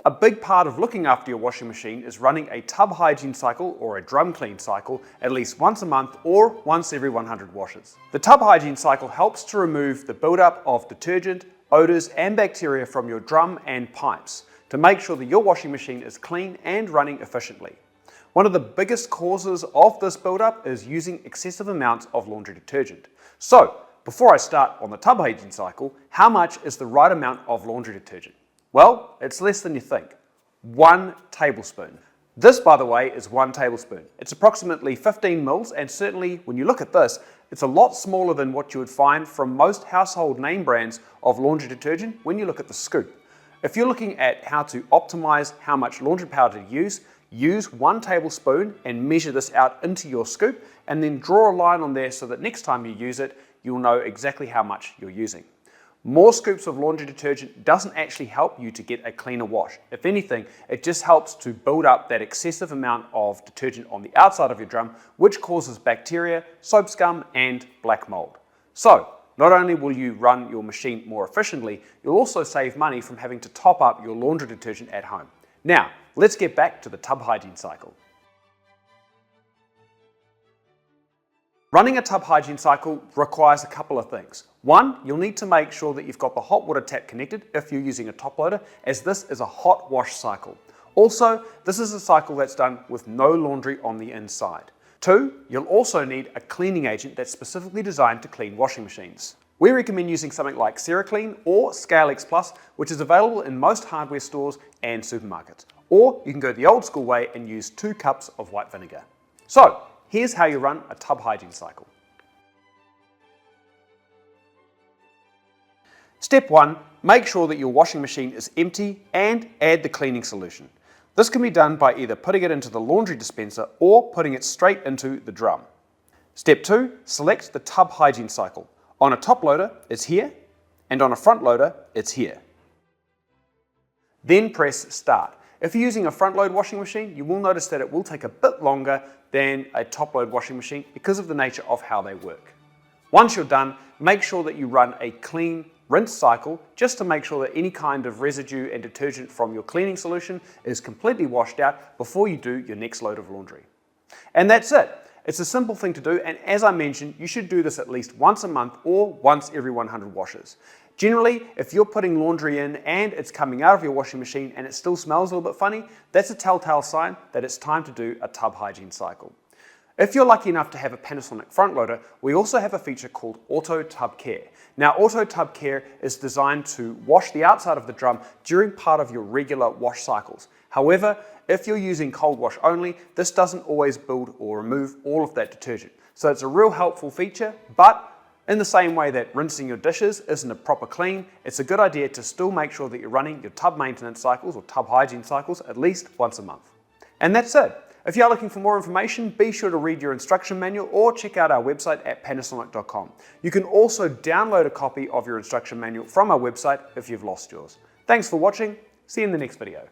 A big part of looking after your washing machine is running a tub hygiene cycle or a drum clean cycle at least once a month or once every 100 washes. The tub hygiene cycle helps to remove the buildup of detergent, odors and bacteria from your drum and pipes to make sure that your washing machine is clean and running efficiently. One of the biggest causes of this buildup is using excessive amounts of laundry detergent. So, before I start on the tub hygiene cycle, how much is the right amount of laundry detergent? Well, it's less than you think. 1 tablespoon. This, by the way, is 1 tablespoon. It's approximately 15 mils, and certainly when you look at this, it's a lot smaller than what you would find from most household name brands of laundry detergent when you look at the scoop. If you're looking at how to optimize how much laundry powder to use 1 tablespoon and measure this out into your scoop, and then draw a line on there so that next time you use it, you'll know exactly how much you're using. More scoops of laundry detergent doesn't actually help you to get a cleaner wash. If anything, it just helps to build up that excessive amount of detergent on the outside of your drum, which causes bacteria, soap scum, and black mold. So, not only will you run your machine more efficiently, you'll also save money from having to top up your laundry detergent at home. Now, let's get back to the tub hygiene cycle. Running a tub hygiene cycle requires a couple of things. One, you'll need to make sure that you've got the hot water tap connected if you're using a top loader, as this is a hot wash cycle. Also, this is a cycle that's done with no laundry on the inside. 2, you'll also need a cleaning agent that's specifically designed to clean washing machines. We recommend using something like CeraClean or Scalex Plus, which is available in most hardware stores and supermarkets. Or you can go the old school way and use 2 cups of white vinegar. So, here's how you run a tub hygiene cycle. Step 1, make sure that your washing machine is empty and add the cleaning solution. This can be done by either putting it into the laundry dispenser or putting it straight into the drum. Step 2, select the tub hygiene cycle. On a top loader, it's here, and on a front loader, it's here. Then press start. If you're using a front load washing machine, you will notice that it will take a bit longer than a top load washing machine because of the nature of how they work. Once you're done, make sure that you run a clean rinse cycle just to make sure that any kind of residue and detergent from your cleaning solution is completely washed out before you do your next load of laundry. And that's it. It's a simple thing to do, and as I mentioned, you should do this at least once a month or once every 100 washes. Generally, if you're putting laundry in and it's coming out of your washing machine and it still smells a little bit funny, that's a telltale sign that it's time to do a tub hygiene cycle. If you're lucky enough to have a Panasonic front loader, we also have a feature called Auto Tub Care. Now, Auto Tub Care is designed to wash the outside of the drum during part of your regular wash cycles. However, if you're using cold wash only, this doesn't always build or remove all of that detergent. So it's a real helpful feature, but in the same way that rinsing your dishes isn't a proper clean, it's a good idea to still make sure that you're running your tub maintenance cycles or tub hygiene cycles at least once a month. And that's it. If you're looking for more information, be sure to read your instruction manual or check out our website at panasonic.com. You can also download a copy of your instruction manual from our website if you've lost yours. Thanks for watching. See you in the next video.